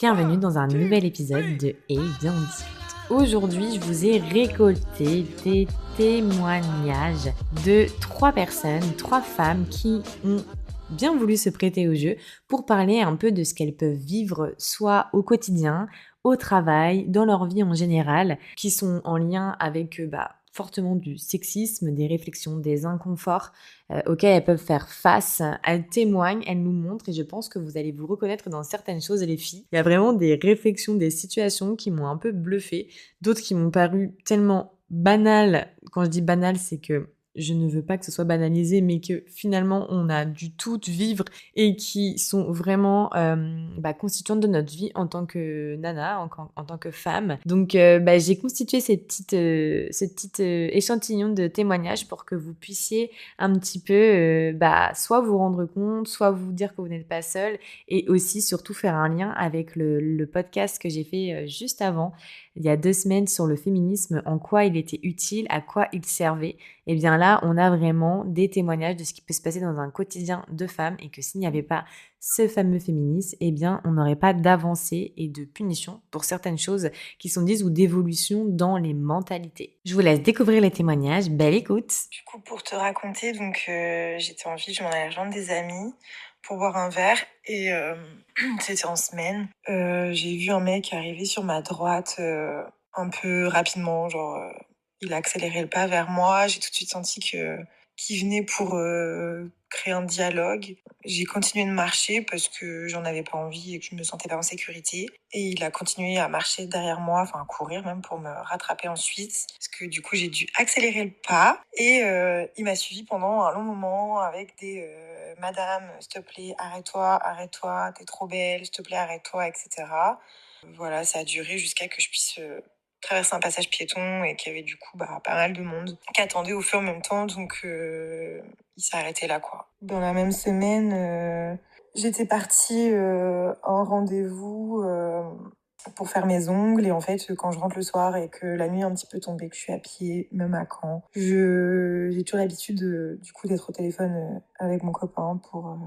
Bienvenue dans un nouvel épisode de Et bien on discute. Aujourd'hui, je vous ai récolté des témoignages de 3 personnes, 3 femmes qui ont bien voulu se prêter au jeu pour parler un peu de ce qu'elles peuvent vivre soit au quotidien, au travail, dans leur vie en général, qui sont en lien avec fortement du sexisme, des réflexions, des inconforts auxquels elles peuvent faire face. Elles témoignent, elles nous montrent et je pense que vous allez vous reconnaître dans certaines choses les filles. Il y a vraiment des réflexions, des situations qui m'ont un peu bluffée, d'autres qui m'ont paru tellement banales. Quand je dis banales, c'est que je ne veux pas que ce soit banalisé, mais que finalement on a dû tout vivre et qui sont vraiment constituantes de notre vie en tant que nana, en tant que femme. Donc j'ai constitué ce petit échantillon de témoignages pour que vous puissiez un petit peu soit vous rendre compte, soit vous dire que vous n'êtes pas seule et aussi surtout faire un lien avec le podcast que j'ai fait juste avant, il y a 2 semaines sur le féminisme, en quoi il était utile, à quoi il servait. Et bien là, on a vraiment des témoignages de ce qui peut se passer dans un quotidien de femmes et que s'il n'y avait pas ce fameux féminisme, eh bien on n'aurait pas d'avancée et de punition pour certaines choses qui sont dites ou d'évolution dans les mentalités. Je vous laisse découvrir les témoignages, belle écoute. Du coup, pour te raconter, j'étais en ville, je m'en allais rejoindre des amis pour boire un verre et c'était en semaine. J'ai vu un mec arriver sur ma droite un peu rapidement, il a accéléré le pas vers moi. J'ai tout de suite senti qu'il venait pour créer un dialogue. J'ai continué de marcher parce que j'en avais pas envie et que je me sentais pas en sécurité. Et il a continué à marcher derrière moi, enfin à courir même pour me rattraper ensuite. Parce que du coup, j'ai dû accélérer le pas. Et il m'a suivi pendant un long moment avec des Madame, s'il te plaît, arrête-toi, t'es trop belle, s'il te plaît, arrête-toi, etc. Voilà, ça a duré jusqu'à que je puisse traverser un passage piéton et qu'il y avait du coup pas mal de monde qui attendait au feu en même temps, donc il s'est arrêté là, quoi. Dans la même semaine, j'étais partie en rendez-vous pour faire mes ongles et en fait quand je rentre le soir et que la nuit est un petit peu tombée, que je suis à pied, même à Caen, j'ai toujours l'habitude du coup d'être au téléphone avec mon copain pour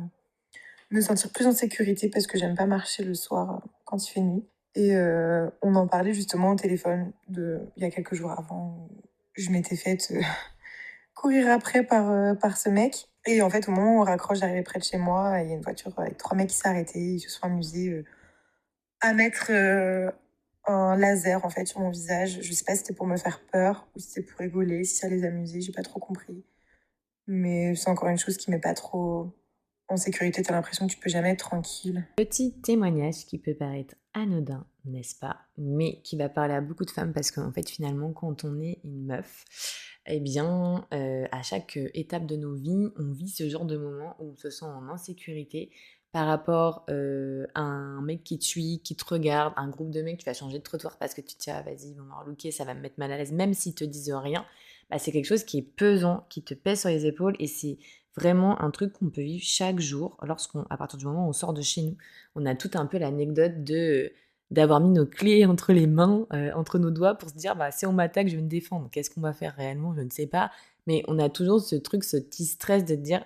me sentir plus en sécurité parce que j'aime pas marcher le soir quand il fait nuit. Et on en parlait justement au téléphone il y a quelques jours avant. Je m'étais faite courir après par ce mec. Et en fait, au moment où on raccroche, j'arrivais près de chez moi. Et il y a une voiture avec 3 mecs qui s'est arrêtés. Ils se sont amusés à mettre un laser en fait sur mon visage. Je sais pas si c'était pour me faire peur ou si c'était pour rigoler, si ça les amusait. J'ai pas trop compris. Mais c'est encore une chose qui met pas trop en sécurité. T'as l'impression que tu peux jamais être tranquille. Petit témoignage qui peut paraître anodin, n'est-ce pas, mais qui va parler à beaucoup de femmes parce qu'en fait finalement quand on est une meuf, eh bien à chaque étape de nos vies, on vit ce genre de moment où on se sent en insécurité par rapport à un mec qui te suit, qui te regarde, un groupe de mecs, tu vas changer de trottoir parce que tu te dis ah vas-y, ils vont me relooker, ça va me mettre mal à l'aise, même s'ils te disent rien, c'est quelque chose qui est pesant, qui te pèse sur les épaules et c'est vraiment un truc qu'on peut vivre chaque jour à partir du moment où on sort de chez nous. On a tout un peu l'anecdote d'avoir mis nos clés entre les mains, entre nos doigts pour se dire si on m'attaque, je vais me défendre. Qu'est-ce qu'on va faire réellement? Je ne sais pas. Mais on a toujours ce truc, ce petit stress de dire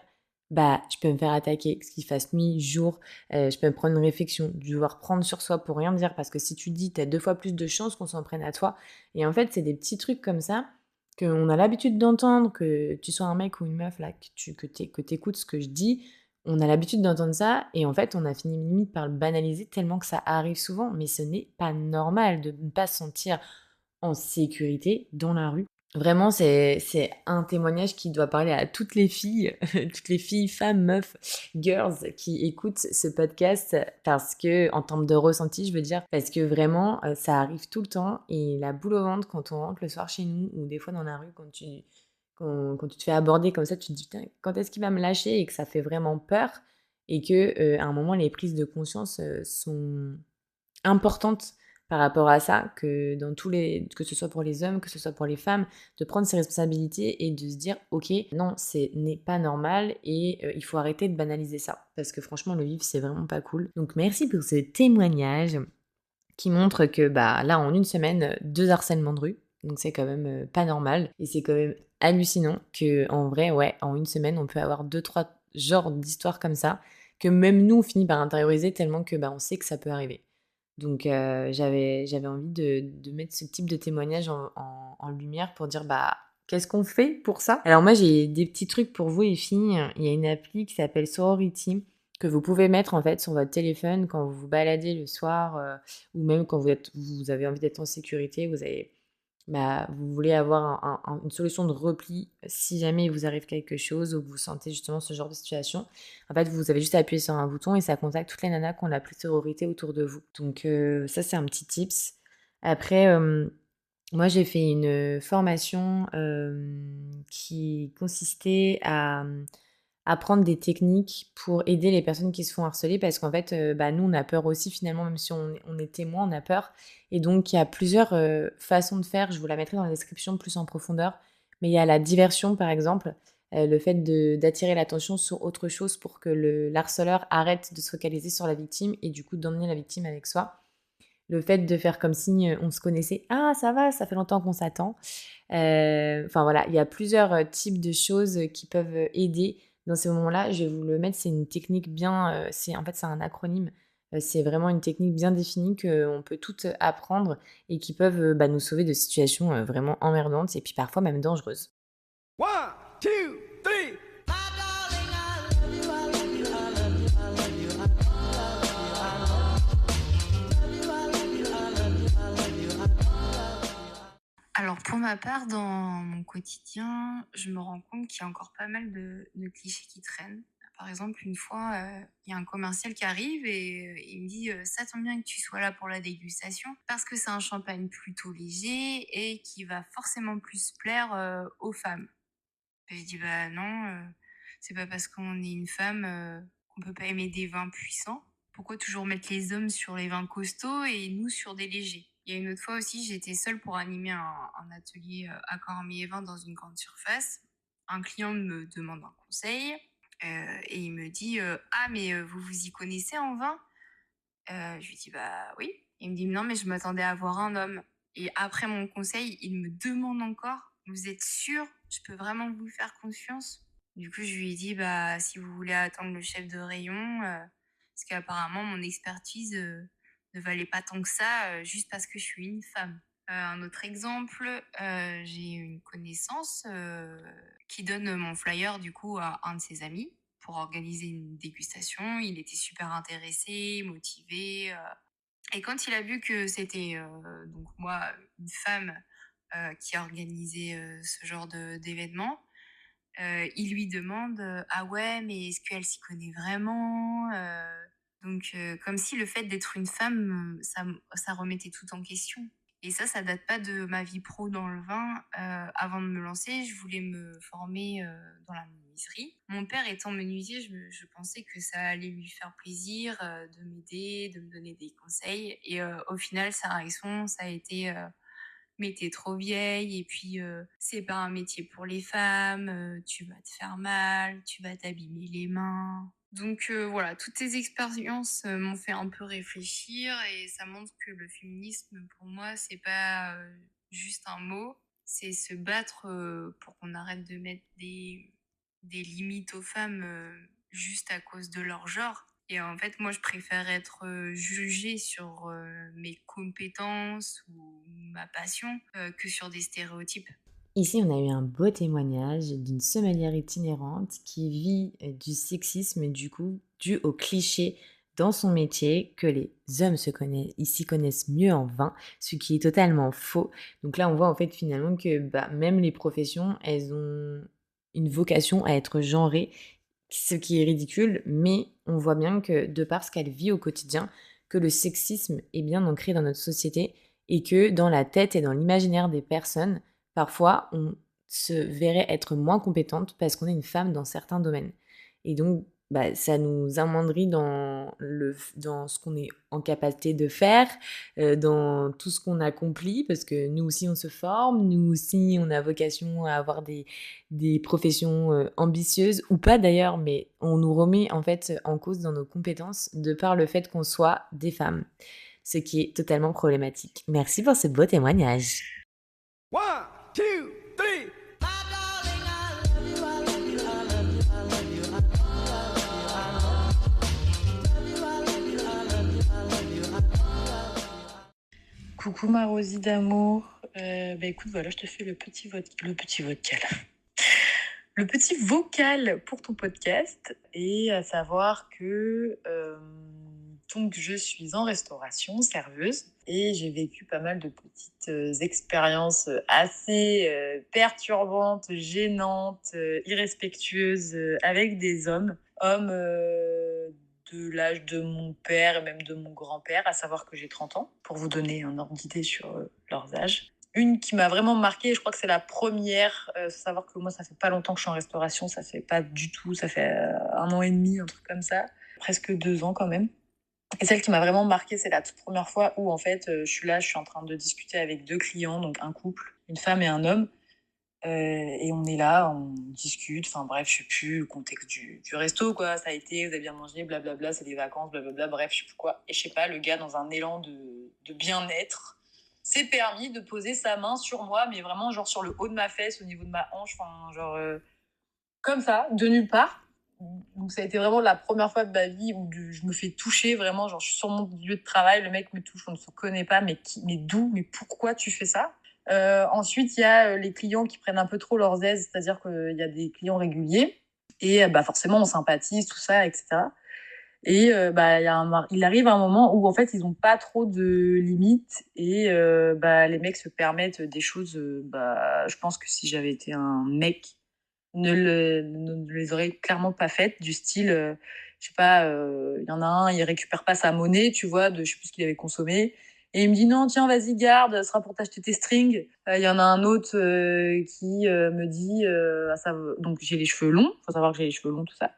je peux me faire attaquer, qu'il fasse nuit, jour, je peux me prendre une réflexion, devoir prendre sur soi pour rien dire parce que si tu dis, t'as 2 fois plus de chances qu'on s'en prenne à toi. Et en fait, c'est des petits trucs comme ça qu'on a l'habitude d'entendre, que tu sois un mec ou une meuf, là, que t'écoutes ce que je dis, on a l'habitude d'entendre ça, et en fait, on a fini limite par le banaliser tellement que ça arrive souvent, mais ce n'est pas normal de ne pas se sentir en sécurité dans la rue. Vraiment, c'est un témoignage qui doit parler à toutes les filles, toutes les filles, femmes, meufs, girls qui écoutent ce podcast parce que, en termes de ressenti, je veux dire, parce que vraiment, ça arrive tout le temps et la boule au ventre quand on rentre le soir chez nous ou des fois dans la rue quand tu te fais aborder comme ça, tu te dis putain, quand est-ce qu'il va me lâcher et que ça fait vraiment peur et que à un moment, les prises de conscience sont importante par rapport à ça, que que ce soit pour les hommes, que ce soit pour les femmes, de prendre ses responsabilités et de se dire ok, non, ce n'est pas normal et il faut arrêter de banaliser ça parce que franchement le vivre c'est vraiment pas cool. Donc merci pour ce témoignage qui montre que là en une semaine 2 harcèlements de rue, donc c'est quand même pas normal et c'est quand même hallucinant que en vrai en une semaine on peut avoir 2-3 genres d'histoires comme ça que même nous on finit par intérioriser tellement que on sait que ça peut arriver. Donc j'avais envie de mettre ce type de témoignage en lumière pour dire: «Bah, qu'est-ce qu'on fait pour ça?» Alors moi, j'ai des petits trucs pour vous les filles. Il y a une appli qui s'appelle Sorority que vous pouvez mettre, en fait, sur votre téléphone quand vous vous baladez le soir, ou même quand vous avez envie d'être en sécurité, vous voulez avoir une solution de repli si jamais il vous arrive quelque chose ou que vous sentez justement ce genre de situation. En fait, vous avez juste à appuyer sur un bouton et ça contacte toutes les nanas qui ont la plus de sororité autour de vous. Donc ça, c'est un petit tips. Après, moi, j'ai fait une formation qui consistait à apprendre des techniques pour aider les personnes qui se font harceler parce qu'en fait, nous, on a peur aussi finalement, même si on est témoin, on a peur. Et donc, il y a plusieurs façons de faire. Je vous la mettrai dans la description plus en profondeur. Mais il y a la diversion, par exemple, le fait d'attirer l'attention sur autre chose pour que l'harceleur arrête de se focaliser sur la victime et du coup d'emmener la victime avec soi. Le fait de faire comme si on se connaissait. Ah, ça va, ça fait longtemps qu'on s'attend. Enfin voilà, il y a plusieurs types de choses qui peuvent aider dans ces moments-là. Je vais vous le mettre, c'est une technique bien. En fait, c'est un acronyme. C'est vraiment une technique bien définie qu'on peut toutes apprendre et qui peuvent nous sauver de situations vraiment emmerdantes et puis parfois même dangereuses. One, two, three. Alors pour ma part, dans mon quotidien, je me rends compte qu'il y a encore pas mal de clichés qui traînent. Par exemple, une fois, il y a un commercial qui arrive et il me dit ça tombe bien que tu sois là pour la dégustation parce que c'est un champagne plutôt léger et qui va forcément plus plaire aux femmes. Et je dis bah non, c'est pas parce qu'on est une femme qu'on peut pas aimer des vins puissants. Pourquoi toujours mettre les hommes sur les vins costauds et nous sur des légers? Il y a une autre fois aussi, j'étais seule pour animer un atelier à Cormier-Vin dans une grande surface. Un client me demande un conseil et il me dit ah mais vous vous y connaissez en vin? Je lui dis bah oui. Il me dit non mais je m'attendais à voir un homme. Et après mon conseil, il me demande encore vous êtes sûr? Je peux vraiment vous faire confiance? Du coup, je lui ai dit bah si vous voulez attendre le chef de rayon, parce qu'apparemment mon expertise ne valait pas tant que ça juste parce que je suis une femme. Un autre exemple, j'ai une connaissance qui donne mon flyer du coup à un de ses amis pour organiser une dégustation. Il était super intéressé, motivé. Et quand il a vu que c'était donc moi, une femme qui organisait ce genre d'événement, il lui demande ah ouais, mais est-ce qu'elle s'y connaît vraiment? Donc, comme si le fait d'être une femme, ça remettait tout en question. Et ça date pas de ma vie pro dans le vin. Avant de me lancer, je voulais me former dans la menuiserie. Mon père étant menuisier, je pensais que ça allait lui faire plaisir de m'aider, de me donner des conseils. Et au final, sa réaction, ça a été mais t'es trop vieille et puis c'est pas un métier pour les femmes, tu vas te faire mal, tu vas t'abîmer les mains. Donc voilà, toutes ces expériences m'ont fait un peu réfléchir et ça montre que le féminisme pour moi c'est pas juste un mot, c'est se battre pour qu'on arrête de mettre des limites aux femmes juste à cause de leur genre. Et en fait, moi, je préfère être jugée sur mes compétences ou ma passion que sur des stéréotypes. Ici, on a eu un beau témoignage d'une sommelière itinérante qui vit du sexisme, du coup, dû au cliché dans son métier que les hommes s'y connaissent mieux en vin, ce qui est totalement faux. Donc là, on voit en fait finalement que même les professions, elles ont une vocation à être genrées, ce qui est ridicule, mais on voit bien que de par ce qu'elle vit au quotidien, que le sexisme est bien ancré dans notre société et que dans la tête et dans l'imaginaire des personnes, parfois, on se verrait être moins compétente parce qu'on est une femme dans certains domaines. Et donc, ça nous amoindrit dans ce qu'on est en capacité de faire, dans tout ce qu'on accomplit, parce que nous aussi, on se forme, nous aussi, on a vocation à avoir des professions ambitieuses, ou pas d'ailleurs, mais on nous remet en fait en cause dans nos compétences de par le fait qu'on soit des femmes, ce qui est totalement problématique. Merci pour ce beau témoignage. One, two, three. Coucou ma Rosie d'amour. Écoute, voilà, je te fais le petit vocal pour ton podcast. Et à savoir que donc je suis en restauration, serveuse, et j'ai vécu pas mal de petites expériences assez perturbantes, gênantes, irrespectueuses avec des hommes. Hommes de l'âge de mon père et même de mon grand-père, à savoir que j'ai 30 ans, pour vous donner un ordre d'idée sur leurs âges. Une qui m'a vraiment marquée, je crois que c'est la première, faut savoir que moi ça fait pas longtemps que je suis en restauration, ça fait pas du tout, ça fait 1 an et demi, un truc comme ça, presque 2 ans quand même. Et celle qui m'a vraiment marquée, c'est la toute première fois où en fait je suis là, je suis en train de discuter avec 2 clients, donc un couple, une femme et un homme. Et on est là, on discute, enfin bref, je sais plus le contexte du resto, quoi. Ça a été, vous avez bien mangé, blablabla, c'est des vacances, blablabla, bref, je sais plus quoi. Et je sais pas, le gars, dans un élan de bien-être, s'est permis de poser sa main sur moi, mais vraiment, genre sur le haut de ma fesse, au niveau de ma hanche, enfin, genre, comme ça, de nulle part. Donc ça a été vraiment la première fois de ma vie où je me fais toucher, vraiment, genre, je suis sur mon lieu de travail, le mec me touche, on ne se connaît pas, mais d'où, mais pourquoi tu fais ça? Ensuite, il y a les clients qui prennent un peu trop leurs aises, c'est-à-dire qu'il y a des clients réguliers et forcément on sympathise, tout ça, etc. Et il arrive un moment où en fait ils n'ont pas trop de limites et les mecs se permettent des choses. Je pense que si j'avais été un mec, ne les aurait clairement pas faites, du style, je sais pas, il y en a un, il récupère pas sa monnaie, tu vois, de je sais plus ce qu'il avait consommé. Et il me dit non, tiens, vas-y, garde, ce sera pour t'acheter tes strings. Il y en a un autre qui me dit, donc j'ai les cheveux longs, faut savoir que j'ai les cheveux longs, tout ça,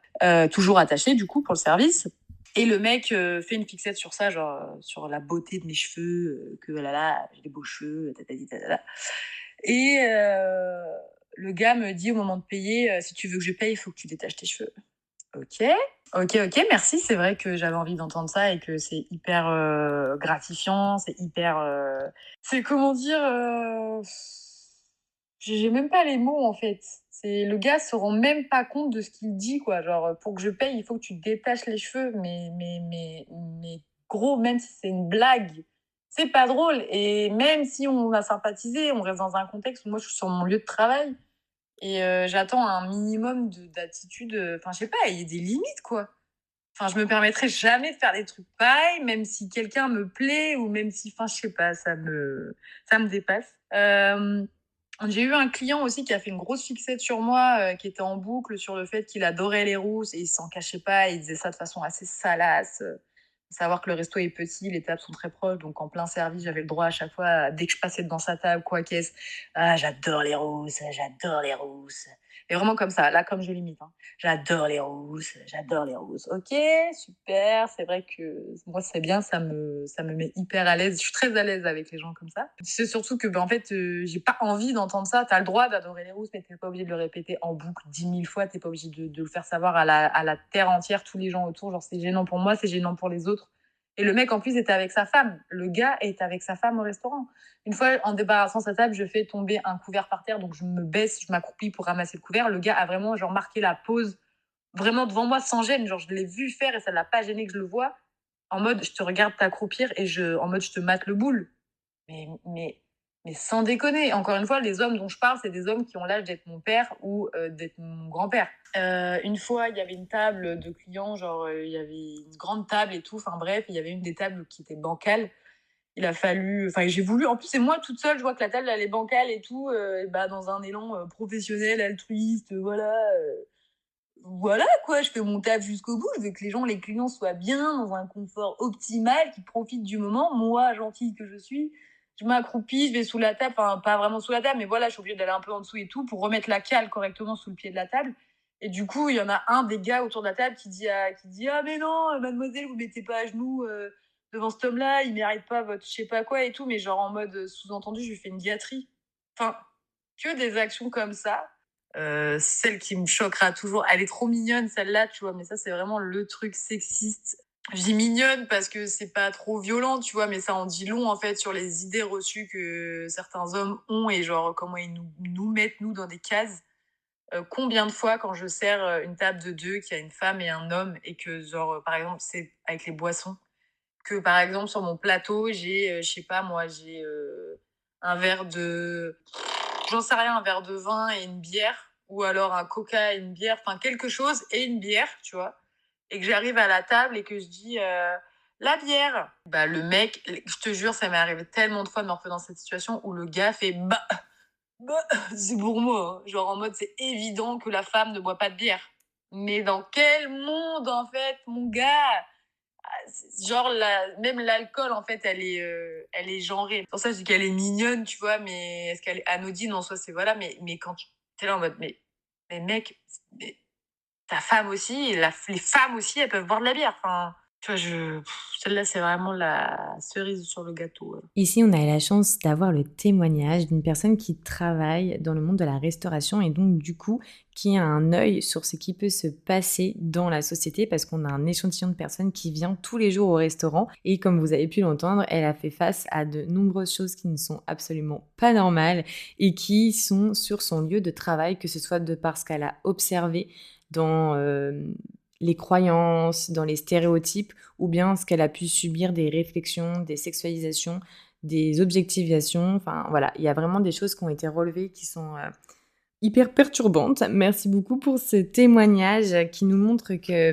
toujours attachés du coup pour le service. Et le mec fait une fixette sur ça, genre sur la beauté de mes cheveux, que là, j'ai des beaux cheveux, tatati tatata. Et le gars me dit au moment de payer, si tu veux que je paye, il faut que tu détaches tes cheveux. Ok, ok, merci. C'est vrai que j'avais envie d'entendre ça et que c'est hyper gratifiant, c'est hyper... C'est comment dire... J'ai même pas les mots en fait. C'est le gars se rend même pas compte de ce qu'il dit, quoi. Genre, pour que je paye, il faut que tu détaches les cheveux. Mais gros, même si c'est une blague, c'est pas drôle. Et même si on a sympathisé, on reste dans un contexte où moi je suis sur mon lieu de travail et j'attends un minimum d'attitude. Enfin, je sais pas, il y a des limites, quoi. Enfin, je me permettrai jamais de faire des trucs pareils, même si quelqu'un me plaît ou même si, enfin, je sais pas, ça me dépasse. J'ai eu un client aussi qui a fait une grosse fixette sur moi, qui était en boucle sur le fait qu'il adorait les rousses et il s'en cachait pas. Il disait ça de façon assez salace. Faut savoir que le resto est petit, les tables sont très proches, donc en plein service, j'avais le droit à chaque fois, dès que je passais devant sa table, quoi qu'est-ce, ah, j'adore les rousses, j'adore les rousses. Et vraiment comme ça, là, comme je limite, hein. J'adore les rousses, j'adore les rousses. Ok, super, c'est vrai que moi c'est bien, ça me met hyper à l'aise. Je suis très à l'aise avec les gens comme ça. C'est surtout que en fait, j'ai pas envie d'entendre ça. T'as le droit d'adorer les rousses, mais t'es pas obligé de le répéter en boucle 10 000 fois. T'es pas obligé de le faire savoir à la terre entière, tous les gens autour. Genre c'est gênant pour moi, c'est gênant pour les autres. Et le mec en plus était avec sa femme. Le gars est avec sa femme au restaurant. Une fois, en débarrassant sa table, je fais tomber un couvert par terre, donc je me baisse, je m'accroupis pour ramasser le couvert. Le gars a vraiment genre marqué la pause vraiment devant moi sans gêne. Genre, je l'ai vu faire et ça l'a pas gêné que je le vois. En mode, je te regarde t'accroupir et en mode, je te mate le boule. Mais, mais, mais sans déconner. Encore une fois, les hommes dont je parle, c'est des hommes qui ont l'âge d'être mon père ou d'être mon grand-père. Une fois, il y avait une table de clients, genre, il y avait une grande table et tout. Enfin bref, il y avait une des tables qui était bancale. Il a fallu, enfin j'ai voulu, en plus c'est moi toute seule, je vois que la table elle est bancale et tout, dans un élan professionnel, altruiste, voilà quoi, je fais mon taf jusqu'au bout, je veux que les clients soient bien, dans un confort optimal, qu'ils profitent du moment. Moi, gentille que je suis, je m'accroupis, je vais sous la table, enfin pas vraiment sous la table, mais voilà, je suis obligée d'aller un peu en dessous et tout pour remettre la cale correctement sous le pied de la table. Et du coup, il y en a un des gars autour de la table qui dit ah mais non, mademoiselle, vous mettez pas à genoux devant cet homme-là, il mérite pas votre je sais pas quoi et tout, mais genre en mode sous-entendu, je lui fais une gâterie. Enfin, que des actions comme ça. Celle qui me choquera toujours, elle est trop mignonne celle-là, tu vois, mais ça c'est vraiment le truc sexiste. Je dis mignonne parce que c'est pas trop violent, tu vois, mais ça en dit long en fait sur les idées reçues que certains hommes ont et genre comment ils nous mettent nous dans des cases. Combien de fois quand je sers une table de deux, qu'il y a une femme et un homme et que genre par exemple c'est avec les boissons, que, par exemple, sur mon plateau, j'ai, je sais pas moi, j'ai un verre de, j'en sais rien, un verre de vin et une bière, ou alors un coca et une bière, enfin quelque chose et une bière, tu vois, et que j'arrive à la table et que je dis la bière. Bah le mec, je te jure, ça m'est arrivé tellement de fois de me retrouver dans cette situation où le gars fait bah c'est pour moi, hein. Genre en mode c'est évident que la femme ne boit pas de bière. Mais dans quel monde en fait, mon gars? Genre même l'alcool en fait elle est genrée. Pour ça je dis qu'elle est mignonne, tu vois, mais est-ce qu'elle est anodine en soi, c'est voilà, mais quand tu es là en mode mais mec, mais ta femme aussi, les femmes aussi, elles peuvent boire de la bière, enfin tu vois, celle-là c'est vraiment la cerise sur le gâteau. Ici, on a eu la chance d'avoir le témoignage d'une personne qui travaille dans le monde de la restauration et donc du coup qui a un œil sur ce qui peut se passer dans la société parce qu'on a un échantillon de personnes qui vient tous les jours au restaurant et comme vous avez pu l'entendre, elle a fait face à de nombreuses choses qui ne sont absolument pas normales et qui sont sur son lieu de travail, que ce soit de par ce qu'elle a observé dans les croyances, dans les stéréotypes, ou bien ce qu'elle a pu subir des réflexions, des sexualisations, des objectivations. Enfin voilà, il y a vraiment des choses qui ont été relevées qui sont hyper perturbantes. Merci beaucoup pour ce témoignage qui nous montre que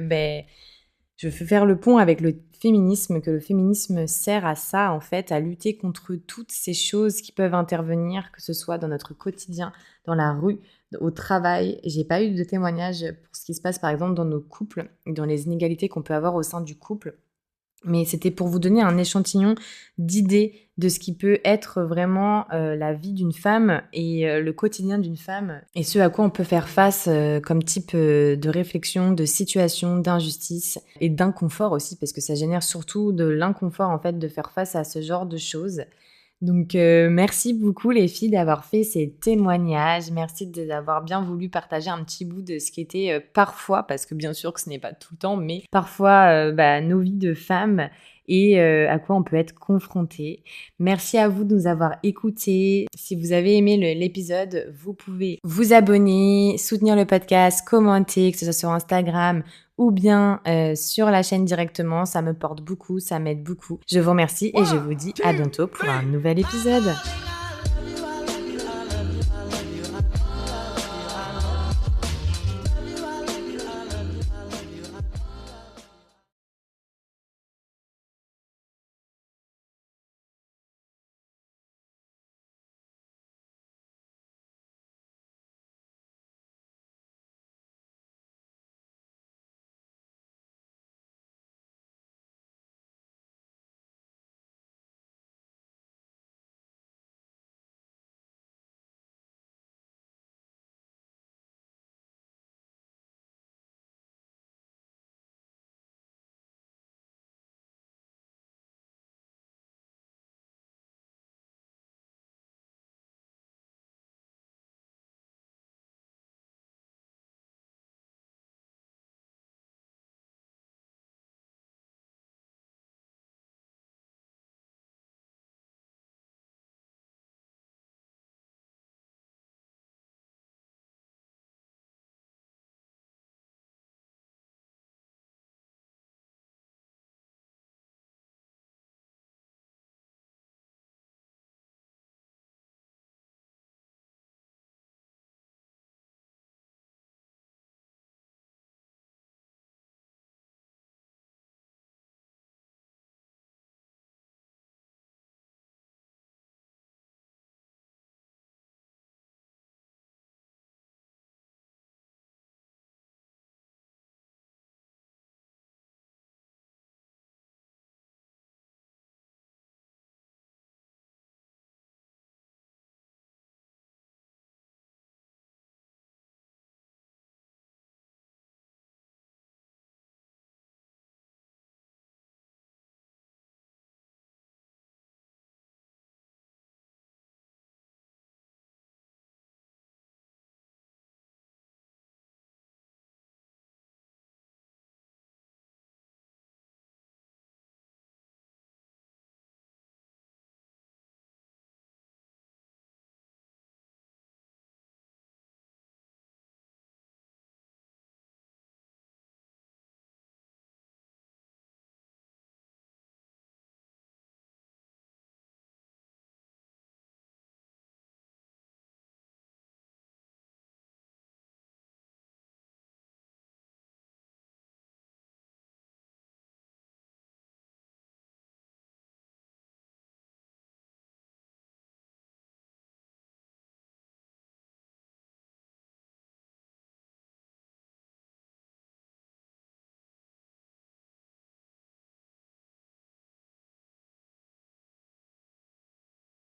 je veux faire le pont avec le féminisme, que le féminisme sert à ça, en fait, à lutter contre toutes ces choses qui peuvent intervenir, que ce soit dans notre quotidien, dans la rue, au travail. J'ai pas eu de témoignage pour ce qui se passe, par exemple, dans nos couples, dans les inégalités qu'on peut avoir au sein du couple. Mais c'était pour vous donner un échantillon d'idées de ce qui peut être vraiment la vie d'une femme et le quotidien d'une femme et ce à quoi on peut faire face comme type de réflexion, de situation, d'injustice et d'inconfort aussi parce que ça génère surtout de l'inconfort en fait de faire face à ce genre de choses. Donc merci beaucoup les filles d'avoir fait ces témoignages, merci d'avoir bien voulu partager un petit bout de ce qui était parfois, parce que bien sûr que ce n'est pas tout le temps, mais parfois nos vies de femmes et à quoi on peut être confronté. Merci à vous de nous avoir écoutés. Si vous avez aimé l'épisode, vous pouvez vous abonner, soutenir le podcast, commenter, que ce soit sur Instagram ou bien sur la chaîne directement. Ça me porte beaucoup, ça m'aide beaucoup. Je vous remercie et je vous dis à bientôt pour un nouvel épisode.